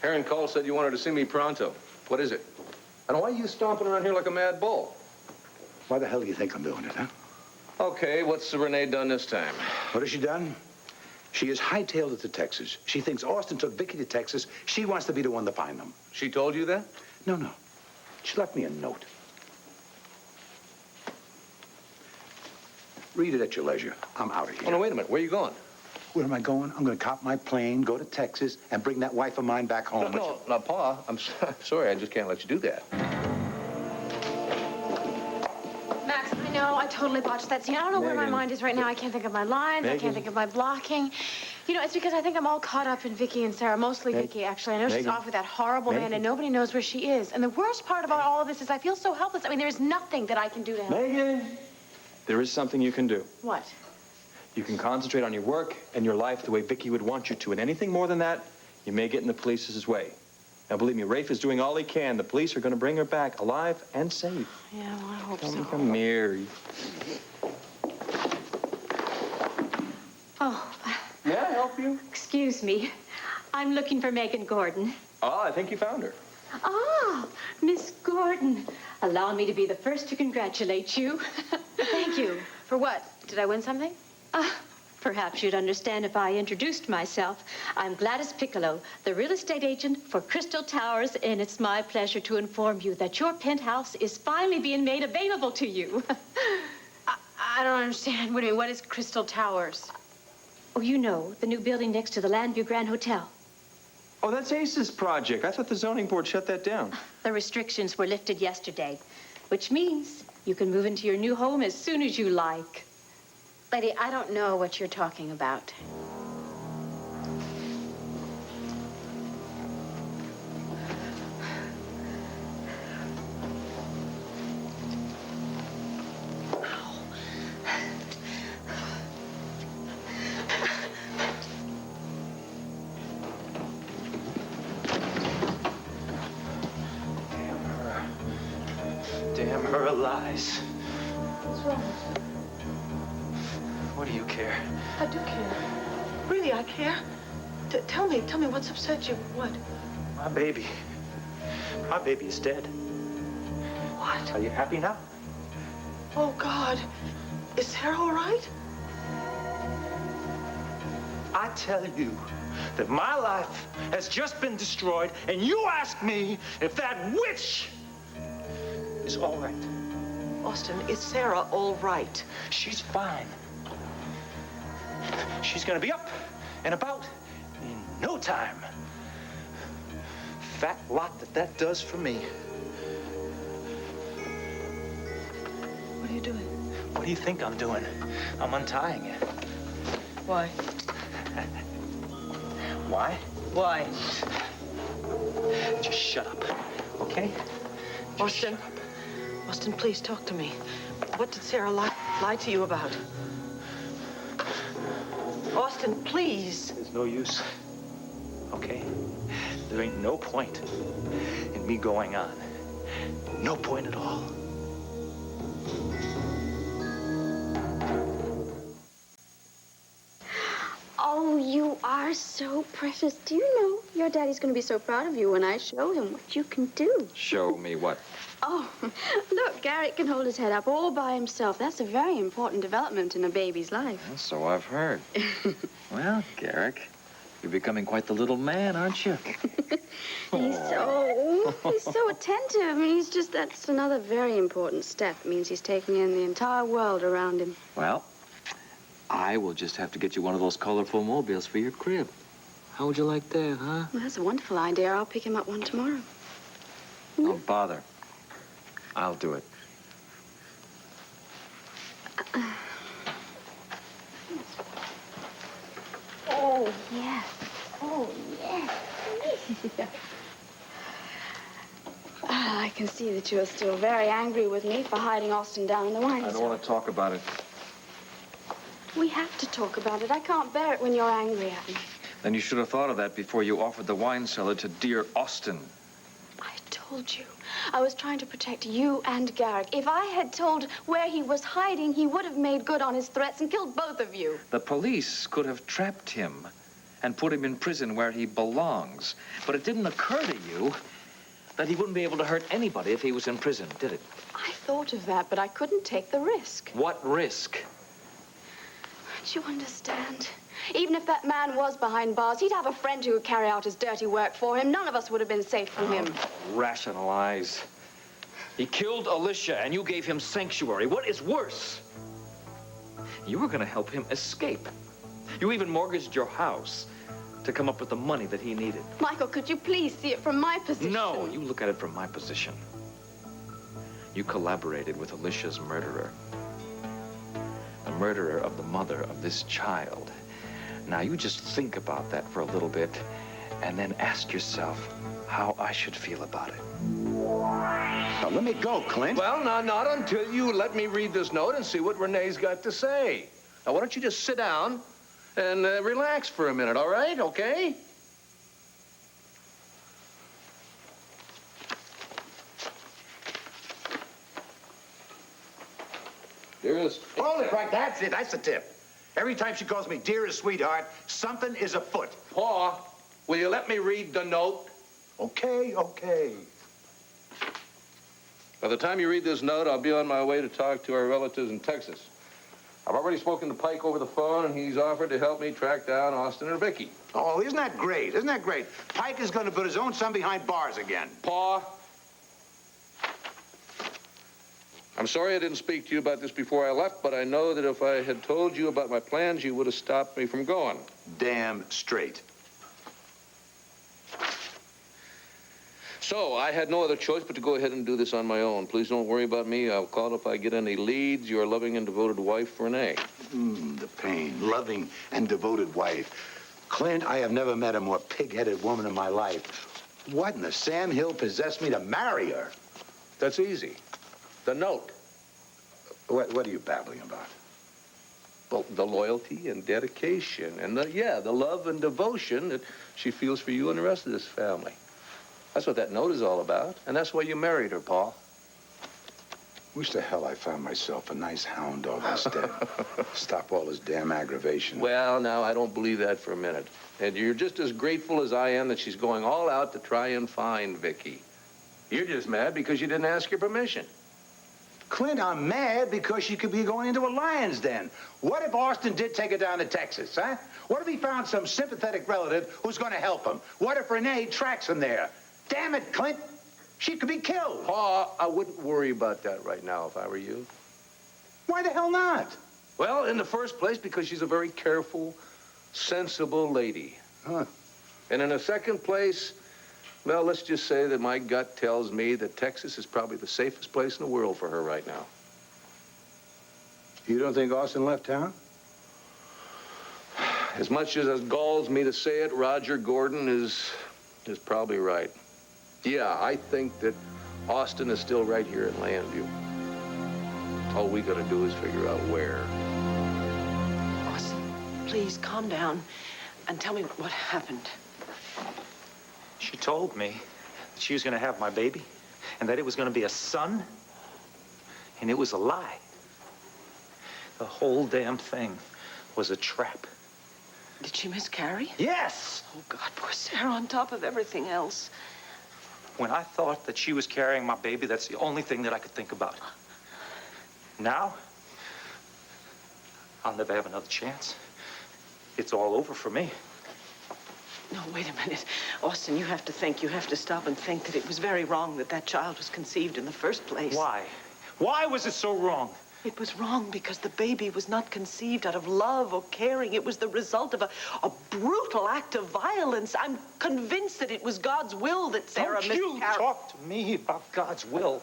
Aaron called, said you wanted to see me pronto. What is it? And why are you stomping around here like a mad bull? Why the hell do you think I'm doing it, huh? Okay, what's Renee done this time? What has she done? She has hightailed it to Texas. She thinks Austin took Vicky to Texas. She wants to be the one to find them. She told you that? No. She left me a note. Read it at your leisure. I'm out of here. Oh, no, wait a minute. Where are you going? Where am I going? I'm going to cop my plane, go to Texas, and bring that wife of mine back home. No, Pa, I'm sorry. I just can't let you do that. Max, I know. I totally botched that scene. I don't know where my mind is right now. I can't think of my lines. I can't think of my blocking. You know, it's because I think I'm all caught up in Vicky and Sarah. Mostly Vicky, actually. I know she's off with that horrible man, and nobody knows where she is. And the worst part about all of this is I feel so helpless. I mean, there's nothing that I can do to help. Megan! There is something you can do. What? You can concentrate on your work and your life the way Vicky would want you to. And anything more than that, you may get in the police's way. Now, believe me, Rafe is doing all he can. The police are going to bring her back alive and safe. Yeah, well, I hope so. Come here. Oh. May I help you? Excuse me. I'm looking for Megan Gordon. Oh, I think you found her. Ah, Miss Gordon. Allow me to be the first to congratulate you. Thank you. For what? Did I win something? Perhaps you'd understand if I introduced myself. I'm Gladys Piccolo, the real estate agent for Crystal Towers, and it's my pleasure to inform you that your penthouse is finally being made available to you. I don't understand. What do you mean? What is Crystal Towers? Oh, you know, the new building next to the Landview Grand Hotel. Oh, that's Ace's project. I thought the zoning board shut that down. The restrictions were lifted yesterday, which means you can move into your new home as soon as you like. Lady, I don't know what you're talking about. Damn her lies. What's wrong? What do you care? I do care. Really, I care. Tell me what's upset you. What? My baby is dead. What? Are you happy now? Oh, God. Is Sarah all right? I tell you that my life has just been destroyed, and you ask me if that witch is all right. Austin, is Sarah all right? She's fine. She's gonna be up and about in no time. Fat lot that does for me. What are you doing? What do you think I'm doing? I'm untying it. Why? Why? Why? Just shut up, okay? Just Austin. shut up. Austin, please talk to me. What did Sarah lie to you about? Austin, please. There's no use, okay? There ain't no point in me going on. No point at all. Oh, you are so precious. Do you know your daddy's going to be so proud of you when I show him what you can do? Show me what? Oh, look, Garrett can hold his head up all by himself. That's a very important development in a baby's life. Well, so I've heard. Well, Garrick, you're becoming quite the little man, aren't you? He's so attentive. I mean, that's another very important step. It means he's taking in the entire world around him. Well, I will just have to get you one of those colorful mobiles for your crib. How would you like that, huh? Well, that's a wonderful idea. I'll pick him up one tomorrow. Don't bother. I'll do it. Oh, yes. Oh, yes. I can see that you're still very angry with me for hiding Austin down in the wine I don't want to talk about it. We have to talk about it. I can't bear it when you're angry at me. Then you should have thought of that before you offered the wine cellar to dear Austin. I told you. I was trying to protect you and Garrick. If I had told where he was hiding, he would have made good on his threats and killed both of you. The police could have trapped him and put him in prison where he belongs. But it didn't occur to you that he wouldn't be able to hurt anybody if he was in prison, did it? I thought of that, but I couldn't take the risk. What risk? Don't you understand? Even if that man was behind bars, he'd have a friend who would carry out his dirty work for him. None of us would have been safe from him. Rationalize. He killed Alicia, and you gave him sanctuary. What is worse? You were going to help him escape. You even mortgaged your house to come up with the money that he needed. Michael, could you please see it from my position? No, you look at it from my position. You collaborated with Alicia's murderer. The murderer of the mother of this child. Now, you just think about that for a little bit, and then ask yourself how I should feel about it. Now, let me go, Clint. Well, not until you let me read this note and see what Renee's got to say. Now, why don't you just sit down and relax for a minute, all right? Okay? Dearest. Hold it, right. That's it. That's the tip. Every time she calls me dearest sweetheart, something is afoot. Pa, will you let me read the note? Okay, okay. By the time you read this note, I'll be on my way to talk to our relatives in Texas. I've already spoken to Pike over the phone, and he's offered to help me track down Austin and Vicky. Oh, isn't that great? Isn't that great? Pike is going to put his own son behind bars again. Pa, I'm sorry I didn't speak to you about this before I left, but I know that if I had told you about my plans, you would have stopped me from going. Damn straight. So, I had no other choice but to go ahead and do this on my own. Please don't worry about me. I'll call if I get any leads. Your loving and devoted wife, Renee. The pain. Loving and devoted wife. Clint, I have never met a more pig-headed woman in my life. What in the Sam Hill possessed me to marry her? That's easy. The note. What are you babbling about? Well, the loyalty and dedication and the love and devotion that she feels for you and the rest of this family. That's what that note is all about, and that's why you married her, Paul. Wish to hell I found myself a nice hound dog instead. Stop all this damn aggravation. Well, now, I don't believe that for a minute. And you're just as grateful as I am that she's going all out to try and find Vicky. You're just mad because you didn't ask your permission. Clint, I'm mad because she could be going into a lion's den. What if Austin did take her down to Texas, huh? What if he found some sympathetic relative who's going to help him? What if Renee tracks him there? Damn it, Clint. She could be killed. Pa, I wouldn't worry about that right now if I were you. Why the hell not? Well, in the first place, because she's a very careful, sensible lady. Huh. And in the second place, well, let's just say that my gut tells me that Texas is probably the safest place in the world for her right now. You don't think Austin left town? As much as it galls me to say it, Roger Gordon is probably right. Yeah, I think that Austin is still right here in Landview. All we gotta do is figure out where. Austin, please calm down and tell me what happened. She told me that she was going to have my baby and that it was going to be a son, and it was a lie. The whole damn thing was a trap. Did she miscarry? Yes! Oh, God, poor Sarah on top of everything else. When I thought that she was carrying my baby, that's the only thing that I could think about. Now, I'll never have another chance. It's all over for me. No, wait a minute. Austin, you have to think. You have to stop and think that it was very wrong that that child was conceived in the first place. Why? Why was it so wrong? It was wrong because the baby was not conceived out of love or caring. It was the result of a brutal act of violence. I'm convinced that it was God's will that Sarah miscarried. Don't you talk to me about God's will.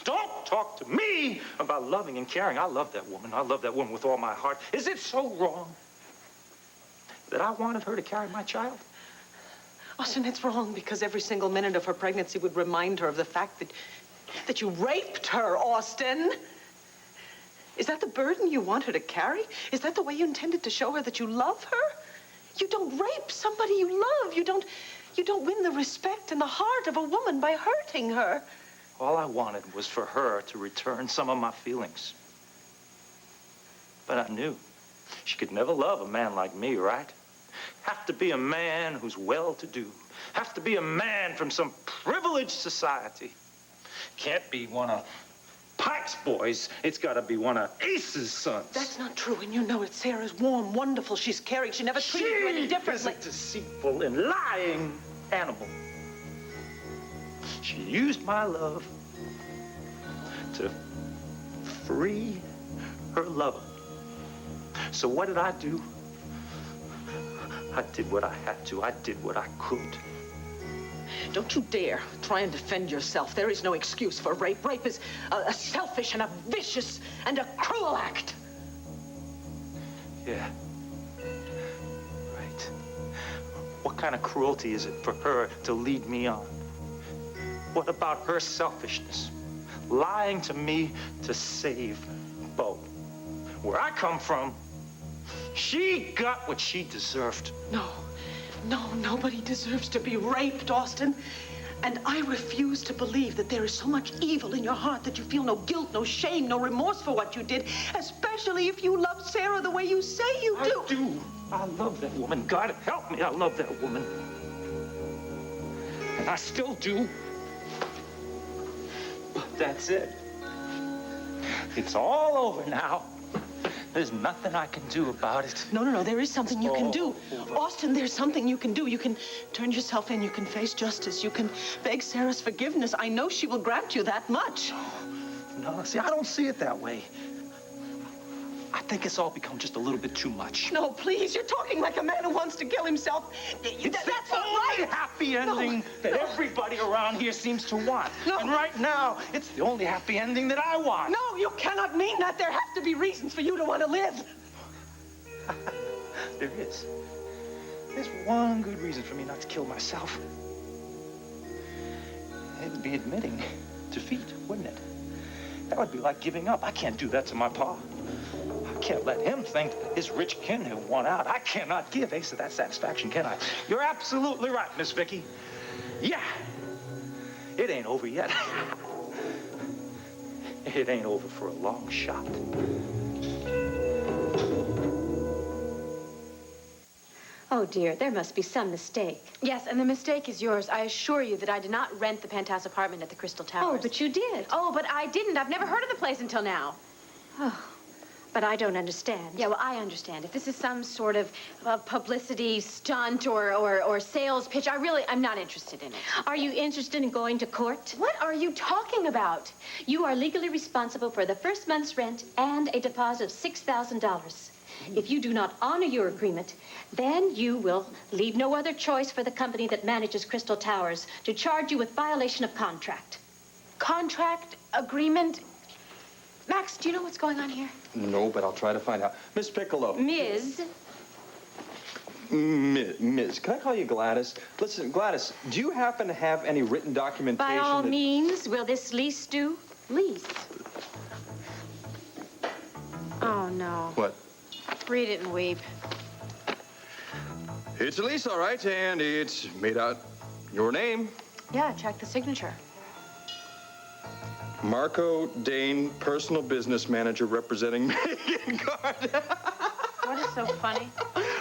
Don't talk to me about loving and caring. I love that woman. I love that woman with all my heart. Is it so wrong that I wanted her to carry my child? Austin, it's wrong because every single minute of her pregnancy would remind her of the fact that you raped her, Austin. Is that the burden you want her to carry? Is that the way you intended to show her that you love her? You don't rape somebody you love. You don't win the respect and the heart of a woman by hurting her. All I wanted was for her to return some of my feelings. But I knew she could never love a man like me, right? Have to be a man who's well-to-do. Have to be a man from some privileged society. Can't be one of Pike's boys. It's got to be one of Ace's sons. That's not true, and you know it. Sarah's warm, wonderful. She's caring. She never treated you any differently. She's a deceitful and lying animal. She used my love to free her lover. So what did I do? I did what I had to. I did what I could. Don't you dare try and defend yourself. There is no excuse for rape. Rape is a selfish and a vicious and a cruel act. Yeah. Right. What kind of cruelty is it for her to lead me on? What about her selfishness? Lying to me to save Bo. Where I come from, she got what she deserved. No, nobody deserves to be raped, Austin. And I refuse to believe that there is so much evil in your heart that you feel no guilt, no shame, no remorse for what you did, especially if you love Sarah the way you say you do. I do. I love that woman. God help me, I love that woman. And I still do. But that's it. It's all over now. There's nothing I can do about it. No, there is something you can do. Over. Austin, there's something you can do. You can turn yourself in. You can face justice. You can beg Sarah's forgiveness. I know she will grant you that much. No, see, I don't see it that way. I think it's all become just a little bit too much. No, please, you're talking like a man who wants to kill himself. That's not the only right. happy ending that everybody around here seems to want. No. And right now, it's the only happy ending that I want. No, you cannot mean that. There have to be reasons for you to want to live. There is. There's one good reason for me not to kill myself. It'd be admitting defeat, wouldn't it? That would be like giving up. I can't do that to my pa. I can't let him think that his rich kin have won out. I cannot give Asa that satisfaction, can I? You're absolutely right, Miss Vicky. Yeah. It ain't over yet. It ain't over for a long shot. Oh, dear, there must be some mistake. Yes, and the mistake is yours. I assure you that I did not rent the penthouse apartment at the Crystal Towers. Oh, but you did. Oh, but I didn't. I've never heard of the place until now. Oh, but I don't understand. Yeah, well, I understand. If this is some sort of publicity stunt or sales pitch, I'm not interested in it. Are you interested in going to court? What are you talking about? You are legally responsible for the first month's rent and a deposit of $6,000. If you do not honor your agreement, then you will leave no other choice for the company that manages Crystal Towers to charge you with violation of contract. Contract? Agreement? Max, do you know what's going on here? No, but I'll try to find out. Miss Piccolo. Ms. Ms. Can I call you Gladys? Listen, Gladys, do you happen to have any written documentation? By all means, will this lease do? Lease? Oh, no. What? Read it and weep. It's a lease, all right, and it's made out your name. Yeah, check the signature. Marco Dane, personal business manager representing Megan Gardner. What is so funny?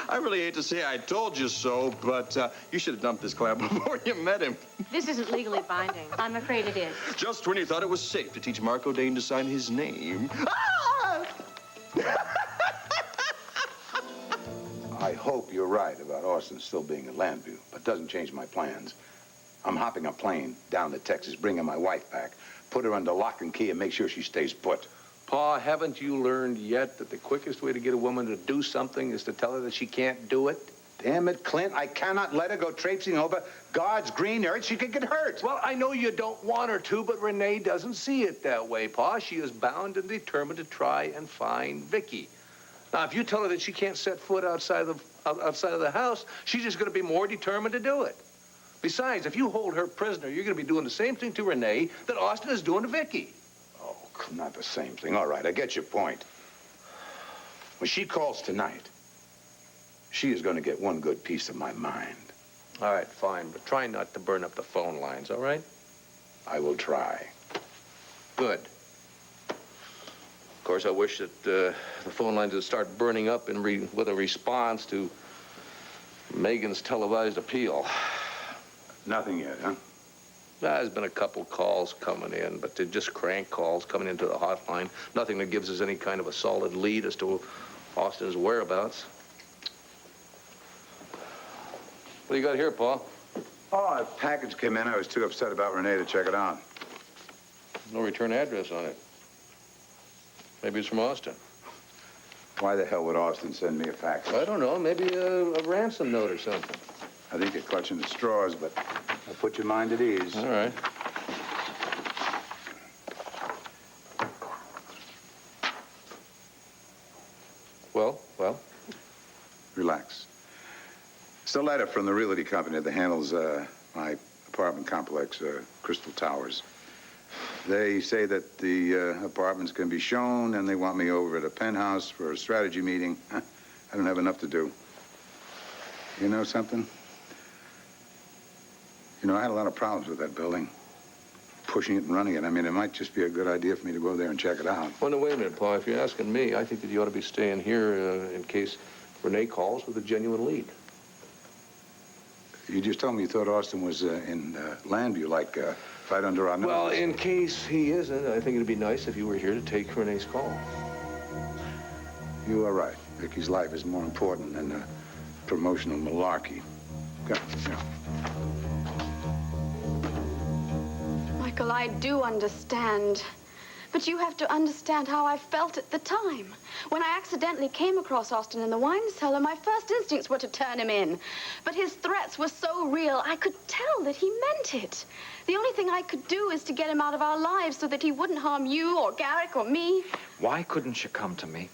I really hate to say I told you so, but you should have dumped this clap before you met him. This isn't legally binding. I'm afraid it is. Just when you thought it was safe to teach Marco Dane to sign his name. Ah! I hope you're right about Austin still being in Landview, but doesn't change my plans. I'm hopping a plane down to Texas, bringing my wife back, put her under lock and key, and make sure she stays put. Pa, haven't you learned yet that the quickest way to get a woman to do something is to tell her that she can't do it? Damn it, Clint, I cannot let her go traipsing over God's green earth. She could get hurt. Well, I know you don't want her to, but Renee doesn't see it that way, Pa. She is bound and determined to try and find Vicky. Now, if you tell her that she can't set foot outside of the house, she's just going to be more determined to do it. Besides, if you hold her prisoner, you're going to be doing the same thing to Renee that Austin is doing to Vicky. Oh, not the same thing. All right, I get your point. When she calls tonight, she is going to get one good piece of my mind. All right, fine, but try not to burn up the phone lines, all right? I will try. Good. Of course, I wish that the phone lines would start burning up with a response to Megan's televised appeal. Nothing yet, huh? There's been a couple calls coming in, but they're just crank calls coming into the hotline. Nothing that gives us any kind of a solid lead as to Austin's whereabouts. What do you got here, Paul? Oh, a package came in. I was too upset about Renee to check it out. No return address on it. Maybe it's from Austin. Why the hell would Austin send me a package? I don't know. Maybe a ransom note or something. I think you're clutching at straws, but I'll put your mind at ease. All right. Well? Relax. It's a letter from the realty company that handles my apartment complex, Crystal Towers. They say that the apartments can be shown, and they want me over at a penthouse for a strategy meeting. I don't have enough to do. You know something? You know, I had a lot of problems with that building. Pushing it and running it. I mean, it might just be a good idea for me to go there and check it out. Well, no, wait a minute, Paul. If you're asking me, I think that you ought to be staying here in case Renee calls with a genuine lead. You just told me you thought Austin was in Landview, like right under our nose. Well, in case he isn't, I think it'd be nice if you were here to take Renee's call. You are right. Vicky's life is more important than promotional malarkey. Go. Michael, I do understand. But you have to understand how I felt at the time. When I accidentally came across Austin in the wine cellar, my first instincts were to turn him in. But his threats were so real, I could tell that he meant it. The only thing I could do is to get him out of our lives so that he wouldn't harm you or Garrick or me. Why couldn't you come to me?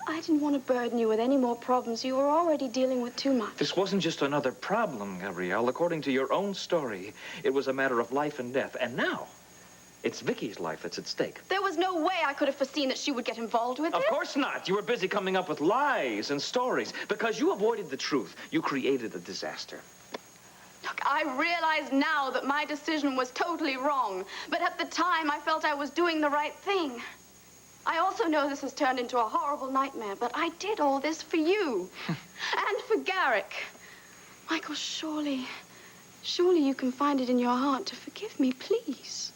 I didn't want to burden you with any more problems. You were already dealing with too much. This wasn't just another problem, Gabrielle. According to your own story, it was a matter of life and death. And now, it's Vicky's life that's at stake. There was no way I could have foreseen that she would get involved with it. Of course not. You were busy coming up with lies and stories. Because you avoided the truth, you created a disaster. Look, I realize now that my decision was totally wrong. But at the time, I felt I was doing the right thing. I also know this has turned into a horrible nightmare, but I did all this for you. And for Garrick. Michael, surely you can find it in your heart to forgive me, please.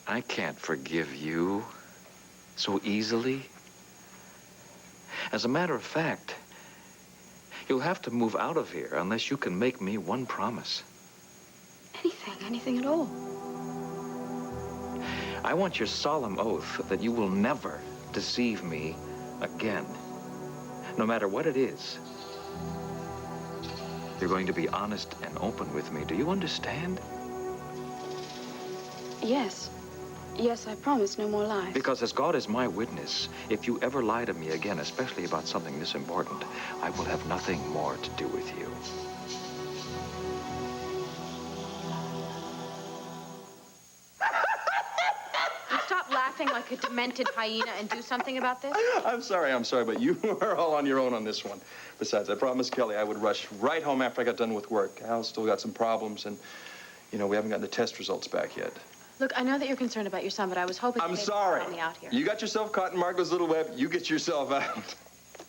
I can't forgive you so easily. As a matter of fact, you'll have to move out of here unless you can make me one promise. Anything at all. I want your solemn oath that you will never deceive me again, no matter what it is. You're going to be honest and open with me. Do you understand? Yes. Yes, I promise no more lies. Because as God is my witness, if you ever lie to me again, especially about something this important, I will have nothing more to do with you. Stop laughing like a demented hyena and do something about this. I'm sorry, but you are all on your own on this one. Besides, I promised Kelly I would rush right home after I got done with work. Al's still got some problems, and, you know, we haven't gotten the test results back yet. Look, I know that you're concerned about your son, but I was hoping I'm maybe sorry. you'd help me out here. You got yourself caught in Margot's little web. You get yourself out.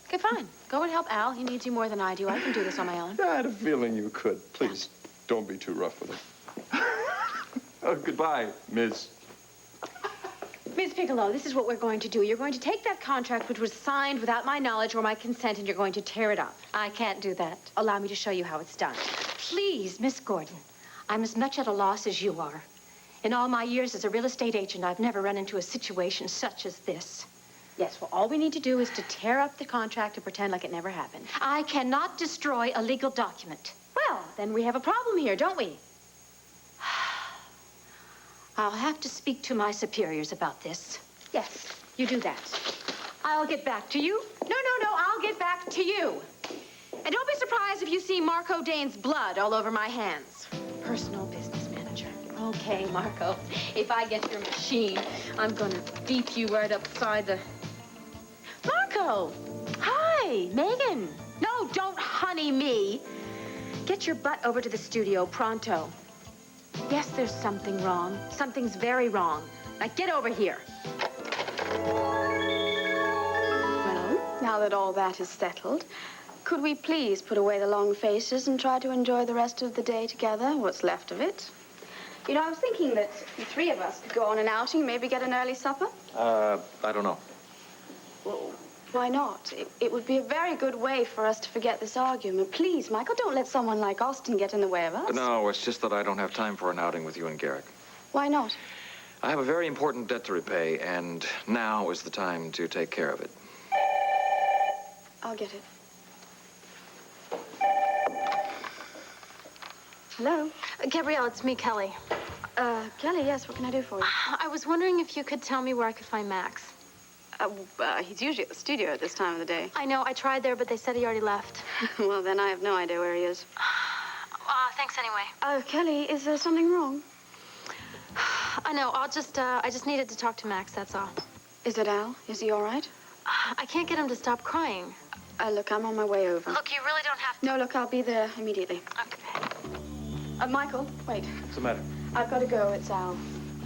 Okay, fine. Go and help Al. He needs you more than I do. I can do this on my own. I had a feeling you could. Please, don't be too rough with him. Oh, goodbye, Ms. Miss Piccolo, this is what we're going to do. You're going to take that contract, which was signed without my knowledge or my consent, and you're going to tear it up. I can't do that. Allow me to show you how it's done. Please, Miss Gordon. I'm as much at a loss as you are. In all my years as a real estate agent, I've never run into a situation such as this. Yes, well, all we need to do is to tear up the contract and pretend like it never happened. I cannot destroy a legal document. Well, then we have a problem here, don't we? I'll have to speak to my superiors about this. Yes, you do that. I'll get back to you. No, I'll get back to you. And don't be surprised if you see Marco Dane's blood all over my hands. Personal business manager. Okay, Marco, if I get your machine, I'm gonna beat you right upside the... Marco! Hi, Megan. No, don't honey me. Get your butt over to the studio pronto. Yes, there's something wrong. Something's very wrong. Now get over here. Well, now that all that is settled, Could we please put away the long faces and try to enjoy the rest of the day together, what's left of it? You know, I was thinking that the three of us could go on an outing, maybe get an early supper. I don't know. Well, why not? It would be a very good way for us to forget this argument. Please, Michael, don't let someone like Austin get in the way of us. No, it's just that I don't have time for an outing with you and Garrick. Why not? I have a very important debt to repay, and now is the time to take care of it. I'll get it. Hello? Gabrielle, it's me, Kelly. Kelly, yes, what can I do for you? I was wondering if you could tell me where I could find Max. He's usually at the studio at this time of the day. I know, I tried there, but they said he already left. Well, then I have no idea where he is. Thanks anyway. Kelly, is there something wrong? I know, I just needed to talk to Max, that's all. Is it Al? Is he all right? I can't get him to stop crying. Look, I'm on my way over. Look, you really don't have to. No, look, I'll be there immediately. Okay. Michael, wait. What's the matter? I've got to go. It's Al.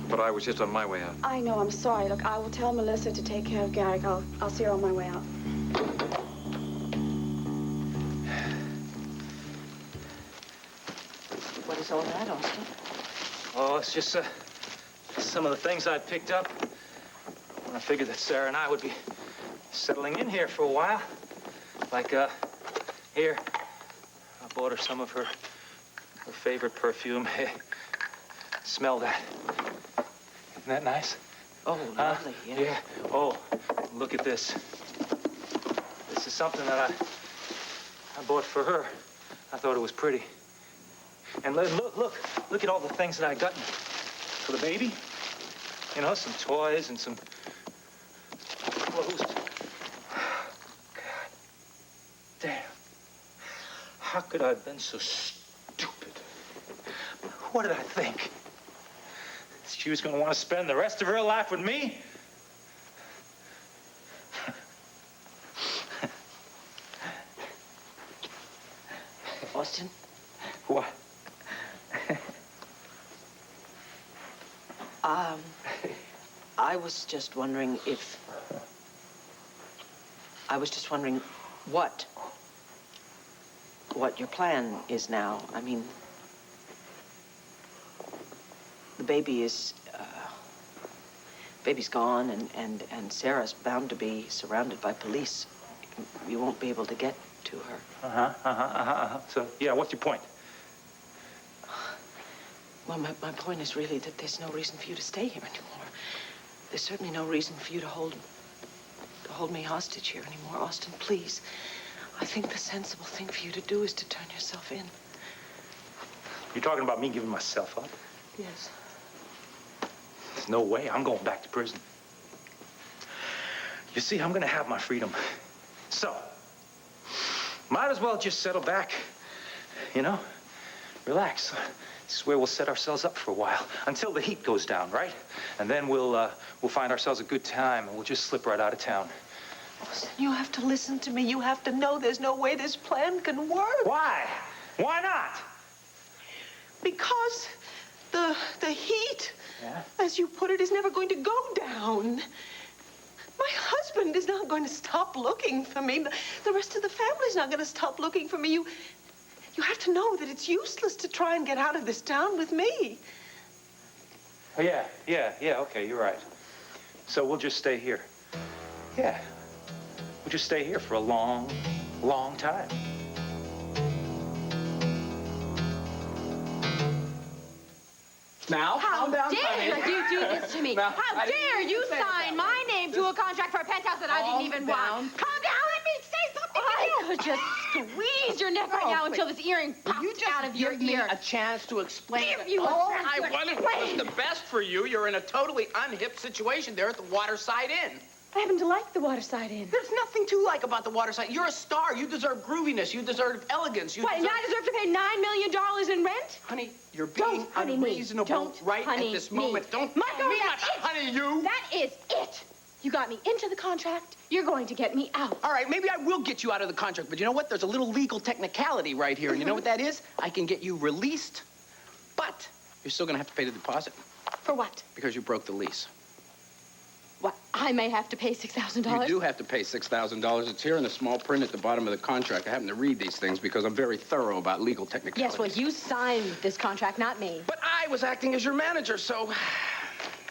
But I was just on my way out. I know, I'm sorry. Look, I will tell Melissa to take care of Garrick. I'll see her on my way out. What is all that, Austin? Oh, it's just some of the things I picked up when I figured that Sarah and I would be settling in here for a while. Like, here, I bought her some of her favorite perfume. Hey, smell that. Isn't that nice? Oh, lovely, yeah. Yeah. Oh, look at this. This is something that I bought for her. I thought it was pretty. And look at all the things that I got for the baby. You know, some toys and some clothes. God damn. How could I have been so stupid? What did I think? She was going to want to spend the rest of her life with me? Austin? What? I was just wondering what your plan is now. I mean, the baby's gone, and Sarah's bound to be surrounded by police. You won't be able to get to her. So, yeah, what's your point? Well, my point is really that there's no reason for you to stay here anymore. There's certainly no reason for you to hold me hostage here anymore. Austin, please. I think the sensible thing for you to do is to turn yourself in. You're talking about me giving myself up? Yes. There's no way I'm going back to prison. You see, I'm gonna have my freedom. So, might as well just settle back, you know? Relax. This is where we'll set ourselves up for a while, until the heat goes down, right? And then we'll find ourselves a good time, and we'll just slip right out of town. Austin, you have to listen to me. You have to know there's no way this plan can work. Why? Why not? Because the heat, Yeah? as you put it, is never going to go down. My husband is not going to stop looking for me. The rest of the family's not going to stop looking for me. You have to know that it's useless to try and get out of this town with me. Oh, yeah, okay, you're right. So we'll just stay here. Yeah. We'll just stay here for a long, long time. Now, How calm down, dare honey. you do this to me? Now, How I didn't dare mean you to say it sign that my name to a contract for a penthouse that I didn't Calm even down. want? Calm down, let me say something to you. I could just squeeze your neck right Oh, now please. until this earring pops You just out of your give me ear. a chance to explain Give that you a all chance I to wanted explain. was the best for you. You're in a totally unhip situation there at the Waterside Inn. I happen to like the Waterside Inn. There's nothing to like about the Waterside. You're a star. You deserve grooviness. You deserve elegance. You What, and deserve... I deserve to pay $9 million in rent? Honey, you're being Don't honey me. unreasonable Don't right honey at this me. moment. Don't Michael, tell me not that's to it. honey you. That is it. You got me into the contract. You're going to get me out. All right, maybe I will get you out of the contract, but you know what? There's a little legal technicality right here, and you know what that is? I can get you released, but you're still gonna have to pay the deposit For what? because you broke the lease. What, I may have to pay $6,000? You do have to pay $6,000. It's here in the small print at the bottom of the contract. I happen to read these things because I'm very thorough about legal technicalities. Yes, well, you signed this contract, not me. But I was acting as your manager, so...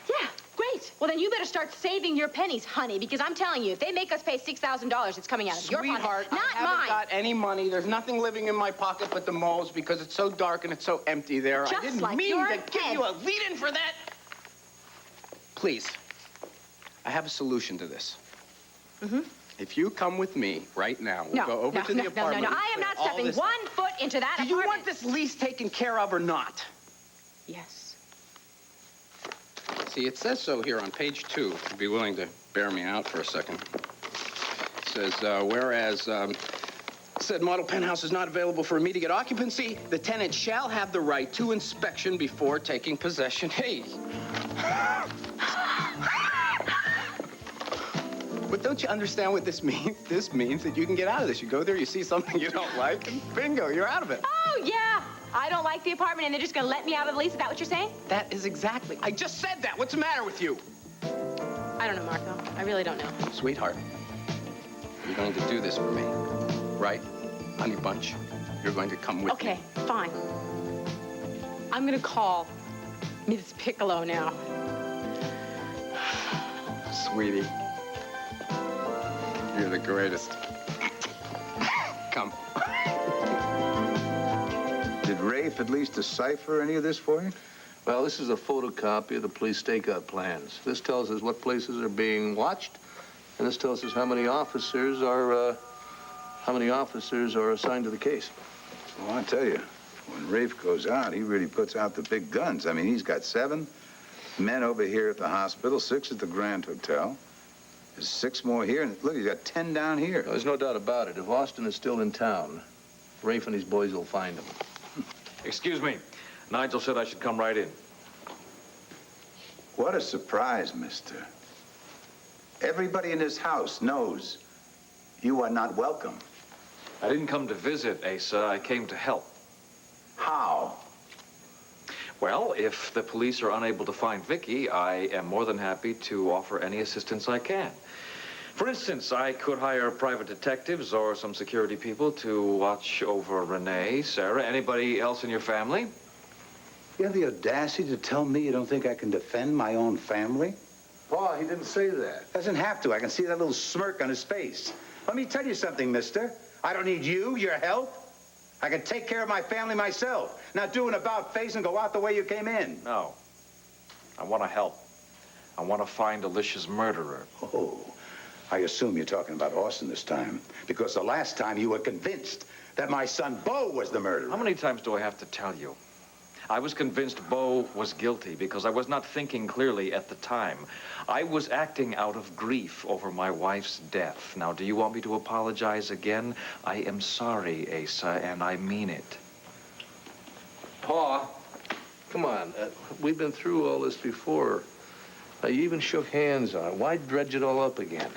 Yeah, great. Well, then you better start saving your pennies, honey, because I'm telling you, if they make us pay $6,000, it's coming out of your pocket, Sweetheart, not I haven't mine. got any money. There's nothing living in my pocket but the moles because it's so dark and it's so empty there. Just I didn't like mean your to give head. you a lead-in for that. Please, I have a solution to this. Mm-hmm. If you come with me right now, we'll go over to the apartment. No, I am not all stepping this- 1 foot into that Do apartment. you want this lease taken care of or not? Yes. See, it says so here on page 2. If you'd be willing to bear me out for a second. It says, whereas said model penthouse is not available for immediate occupancy, the tenant shall have the right to inspection before taking possession. Hey! But don't you understand what this means? This means that you can get out of this. You go there, you see something you don't like, and bingo, you're out of it. Oh, yeah. I don't like the apartment, and they're just going to let me out of the lease. Is that what you're saying? That is exactly. I just said that. What's the matter with you? I don't know, Marco. I really don't know. Sweetheart, you're going to do this for me, right? Honey Bunch, you're going to come with me. Okay, fine. I'm going to call Ms. Piccolo now. Sweetie, you're the greatest. Come. Did Rafe at least decipher any of this for you? Well, this is a photocopy of the police stakeout plans. This tells us what places are being watched, and this tells us how many officers are assigned to the case. Well, I tell you, when Rafe goes out, he really puts out the big guns. I mean, he's got 7 men over here at the hospital, 6 at the Grand Hotel. There's 6 more here, and look, he's got 10 down here. There's no doubt about it. If Austin is still in town, Rafe and his boys will find him. Excuse me. Nigel said I should come right in. What a surprise, mister. Everybody in this house knows you are not welcome. I didn't come to visit, Asa. I came to help. How? Well, if the police are unable to find Vicky, I am more than happy to offer any assistance I can. For instance, I could hire private detectives or some security people to watch over Renee, Sarah, anybody else in your family. You have the audacity to tell me you don't think I can defend my own family? Paul, he didn't say that. Doesn't have to. I can see that little smirk on his face. Let me tell you something, mister. I don't need your help. I can take care of my family myself. Not do an about face and go out the way you came in. No. I want to help. I want to find Alicia's murderer. Oh, I assume you're talking about Austin this time, because the last time you were convinced that my son Bo was the murderer. How many times do I have to tell you? I was convinced Bo was guilty because I was not thinking clearly at the time. I was acting out of grief over my wife's death. Now, do you want me to apologize again? I am sorry, Asa, and I mean it. Pa, come on. We've been through all this before. You even shook hands on it. Why dredge it all up again?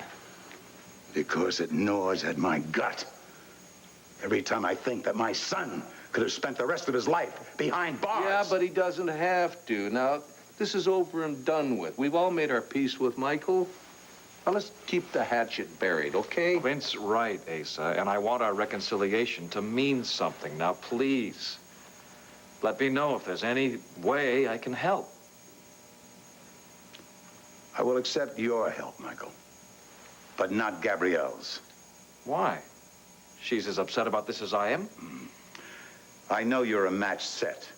Because it gnaws at my gut. Every time I think that my son could have spent the rest of his life behind bars. Yeah, but he doesn't have to. Now, this is over and done with. We've all made our peace with Michael. Now, let's keep the hatchet buried, okay? Clint's right, Asa, and I want our reconciliation to mean something. Now, please, let me know if there's any way I can help. I will accept your help, Michael, but not Gabrielle's. Why? She's as upset about this as I am? I know you're a match set,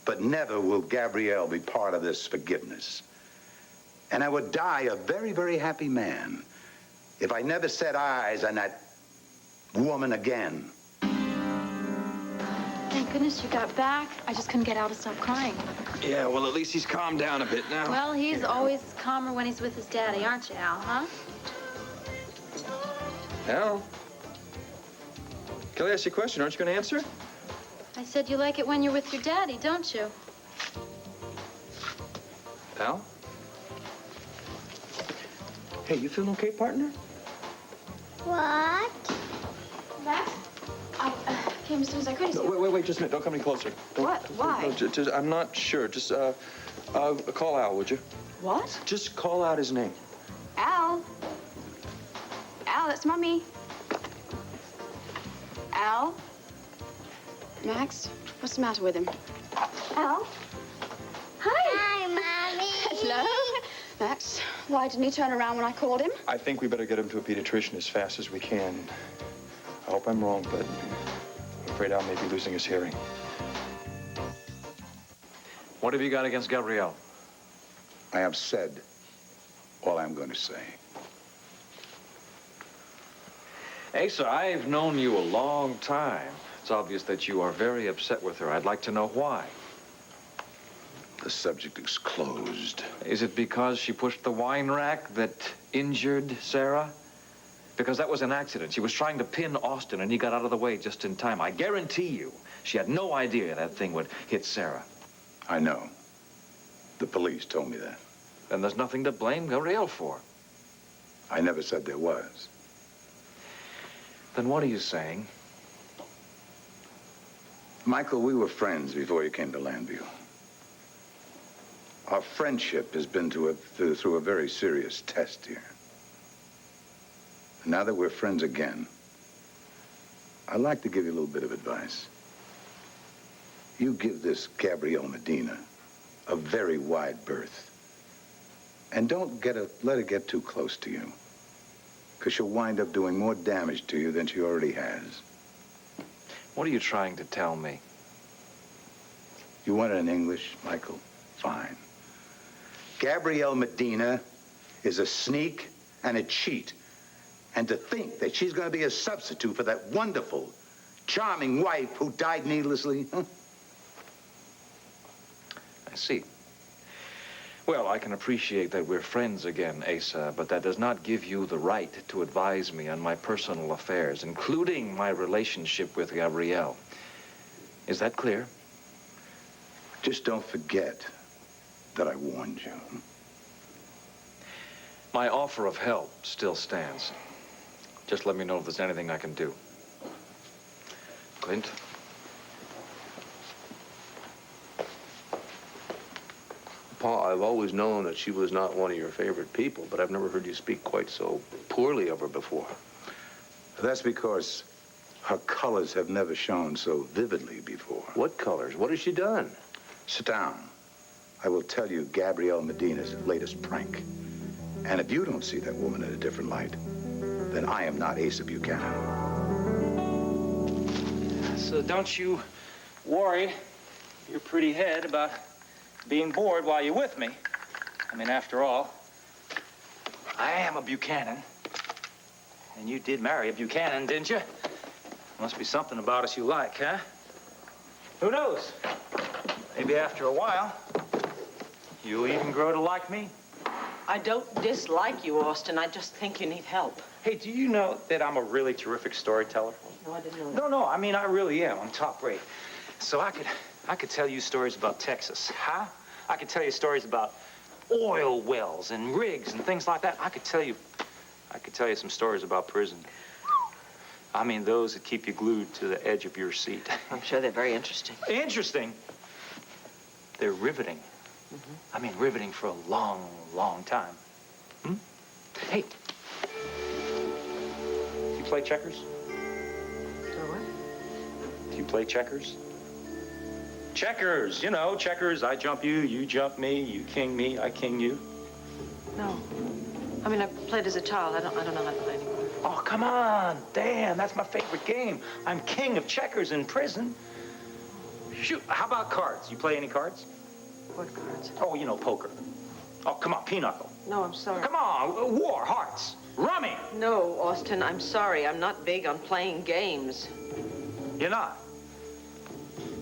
but never will Gabrielle be part of this forgiveness. And I would die a very, very happy man if I never set eyes on that woman again. Thank goodness you got back. I just couldn't get Al to stop crying. Yeah, well, at least he's calmed down a bit now. Well, he's always calmer when he's with his daddy, aren't you, Al, huh? Al? Kelly asked you a question. Aren't you going to answer? I said you like it when you're with your daddy, don't you? Al? Hey, you feeling okay, partner? What? Max? I came as soon as I could. Wait, just a minute. Don't come any closer. What? Why? No, I'm not sure. Just call Al, would you? What? Just call out his name. Al? Al, it's Mommy. Al? Max, what's the matter with him? Al? Hi, Mommy. Hello? Max, why didn't he turn around when I called him? I think we better get him to a pediatrician as fast as we can. I hope I'm wrong, but I'm afraid Al may be losing his hearing. What have you got against Gabrielle? I have said all I'm going to say. Asa, I've known you a long time. It's obvious that you are very upset with her. I'd like to know why. The subject is closed. Is it because she pushed the wine rack that injured Sarah? Because that was an accident. She was trying to pin Austin, and he got out of the way just in time. I guarantee you, she had no idea that thing would hit Sarah. I know. The police told me that. Then there's nothing to blame Gabrielle for. I never said there was. Then what are you saying? Michael, we were friends before you came to Landview. Our friendship has been through a very serious test here. Now that we're friends again, I'd like to give you a little bit of advice. You give this Gabrielle Medina a very wide berth. And don't let her get too close to you, because she'll wind up doing more damage to you than she already has. What are you trying to tell me? You want it in English, Michael? Fine. Gabrielle Medina is a sneak and a cheat. And to think that she's going to be a substitute for that wonderful, charming wife who died needlessly, huh? I see. Well, I can appreciate that we're friends again, Asa, but that does not give you the right to advise me on my personal affairs, including my relationship with Gabrielle. Is that clear? Just don't forget that I warned you. My offer of help still stands. Just let me know if there's anything I can do. Clint? Paul, I've always known that she was not one of your favorite people, but I've never heard you speak quite so poorly of her before. That's because her colors have never shone so vividly before. What colors? What has she done? Sit down. I will tell you Gabrielle Medina's latest prank. And if you don't see that woman in a different light, then I am not Asa Buchanan. So don't you worry your pretty head about being bored while you're with me. I mean, after all, I am a Buchanan. And you did marry a Buchanan, didn't you? Must be something about us you like, huh? Who knows? Maybe after a while, you'll even grow to like me. I don't dislike you, Austin. I just think you need help. Hey, do you know that I'm a really terrific storyteller? No, I didn't know that. No, I mean, I really am. I'm top rate. So I could tell you stories about Texas, huh? I could tell you stories about oil wells and rigs and things like that. I could tell you some stories about prison. I mean, those that keep you glued to the edge of your seat. I'm sure they're very interesting. Interesting? They're riveting. I mean, riveting for a long, long time. Hmm? Hey, do you play checkers? What? Do you play checkers? Checkers, you know, checkers. I jump you, you jump me, you king me, I king you. No. I mean, I played as a child. I don't know how to play anymore. Oh, come on. Damn, that's my favorite game. I'm king of checkers in prison. Shoot, how about cards? You play any cards? What cards? Oh, you know, poker. Oh, come on, pinochle. No, I'm sorry. Come on, war, hearts, rummy. No, Austin, I'm sorry. I'm not big on playing games. You're not.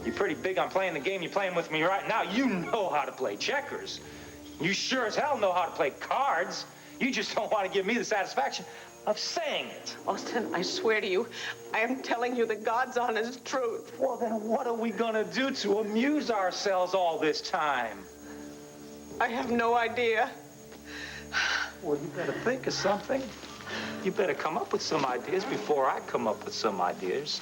You're pretty big on playing the game you're playing with me right now. You know how to play checkers. You sure as hell know how to play cards. You just don't want to give me the satisfaction of saying it. Austin, I swear to you, I am telling you the God's honest truth. Well, then what are we gonna do to amuse ourselves all this time? I have no idea. Well, you better think of something. You better come up with some ideas before I come up with some ideas.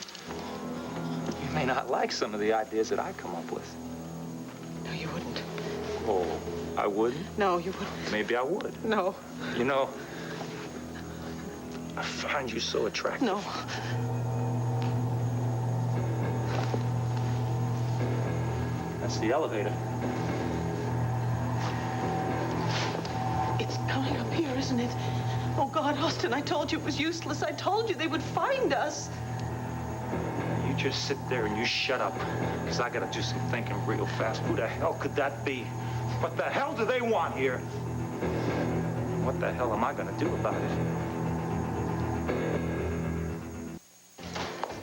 You may not like some of the ideas that I come up with. No, you wouldn't. Oh, I wouldn't? No, you wouldn't. Maybe I would. No. You know, I find you so attractive. No. That's the elevator. It's coming up here, isn't it? Oh, God, Austin, I told you it was useless. I told you they would find us. You just sit there and you shut up, because I gotta do some thinking real fast. Who the hell could that be? What the hell do they want here? What the hell am I gonna do about it?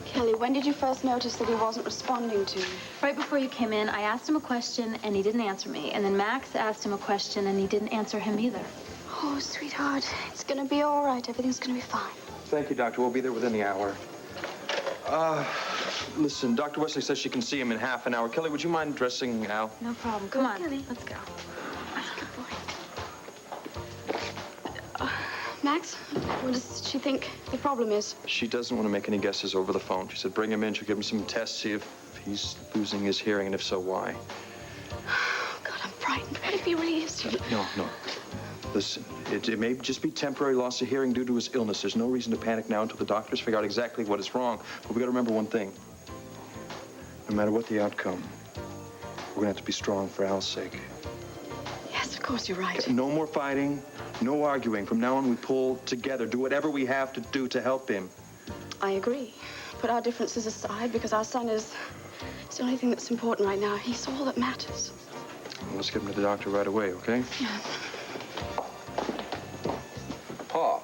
Kelly, when did you first notice that he wasn't responding to you? Right before you came in, I asked him a question, and he didn't answer me. And then Max asked him a question, and he didn't answer him either. Oh, sweetheart, it's gonna be all right. Everything's gonna be fine. Thank you, Doctor. We'll be there within the hour. Listen, Dr. Wesley says she can see him in half an hour. Kelly, would you mind dressing Al? No problem. Come on, let's go. Good boy. Max, what does she think the problem is? She doesn't want to make any guesses over the phone. She said bring him in, she'll give him some tests, see if he's losing his hearing, and if so, why. Oh, God, I'm frightened. What if he really is? No. Listen, it may just be temporary loss of hearing due to his illness. There's no reason to panic now until the doctors figure out exactly what is wrong. But we got to remember one thing. No matter what the outcome, we're going to have to be strong for Al's sake. Yes, of course, you're right. No more fighting, no arguing. From now on, we pull together, do whatever we have to do to help him. I agree. Put our differences aside, because our son is it's the only thing that's important right now. He's all that matters. Well, let's get him to the doctor right away, okay? Yeah. Pa,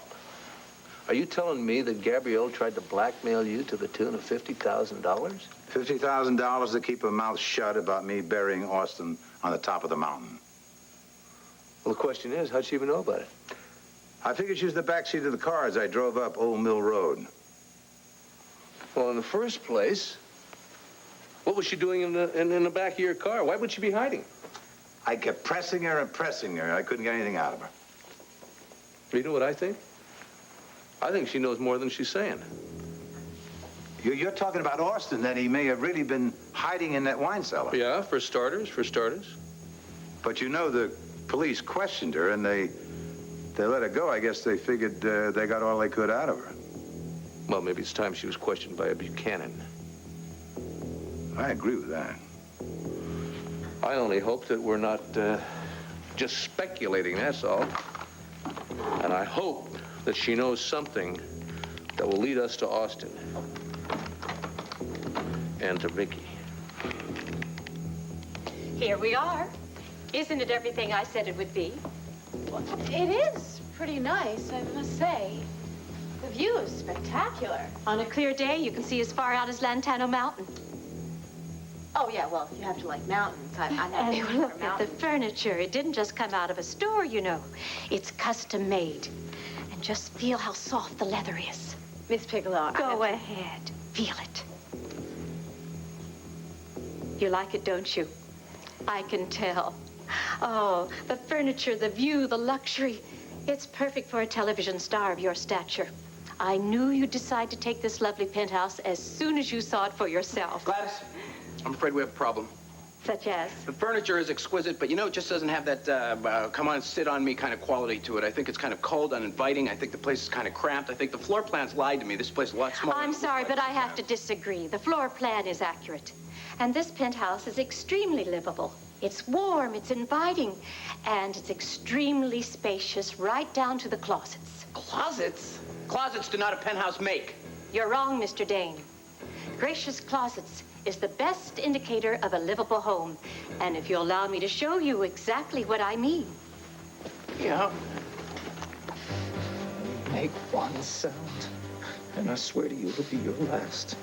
are you telling me that Gabrielle tried to blackmail you to the tune of $50,000? $50,000 to keep her mouth shut about me burying Austin on the top of the mountain. Well, the question is, how'd she even know about it? I figured she was in the backseat of the car as I drove up Old Mill Road. Well, in the first place, what was she doing in the back of your car? Why would she be hiding? I kept pressing her and pressing her. I couldn't get anything out of her. You know what I think? I think she knows more than she's saying. You're talking about Austin, that he may have really been hiding in that wine cellar. Yeah, for starters. But you know, the police questioned her, and they let her go. I guess they figured they got all they could out of her. Well, maybe it's time she was questioned by a Buchanan. I agree with that. I only hope that we're not just speculating, that's all. And I hope that she knows something that will lead us to Austin. And to Vicky. Here we are. Isn't it everything I said it would be? Well, it is pretty nice, I must say. The view is spectacular. On a clear day, you can see as far out as Lantano Mountain. Oh, yeah, well, you have to like mountains. I'm not And big look for at the mountains. furniture. It didn't just come out of a store, you know. It's custom made. And just feel how soft the leather is. Miss Piccolo, Go ahead. Feel it. You like it, don't you? I can tell. Oh, the furniture, the view, the luxury. It's perfect for a television star of your stature. I knew you'd decide to take this lovely penthouse as soon as you saw it for yourself. Gladys, I'm afraid we have a problem. Such as? The furniture is exquisite, but you know, it just doesn't have that come on, sit on me kind of quality to it. I think it's kind of cold, uninviting. I think the place is kind of cramped. I think the floor plans lied to me. This place is a lot smaller. I'm sorry, but I have to disagree. The floor plan is accurate. And this penthouse is extremely livable. It's warm, it's inviting, and it's extremely spacious right down to the closets. Closets? Closets do not a penthouse make. You're wrong, Mr. Dane. Gracious closets is the best indicator of a livable home. And if you'll allow me to show you exactly what I mean. Yeah. Make one sound, and I swear to you it'll be your last.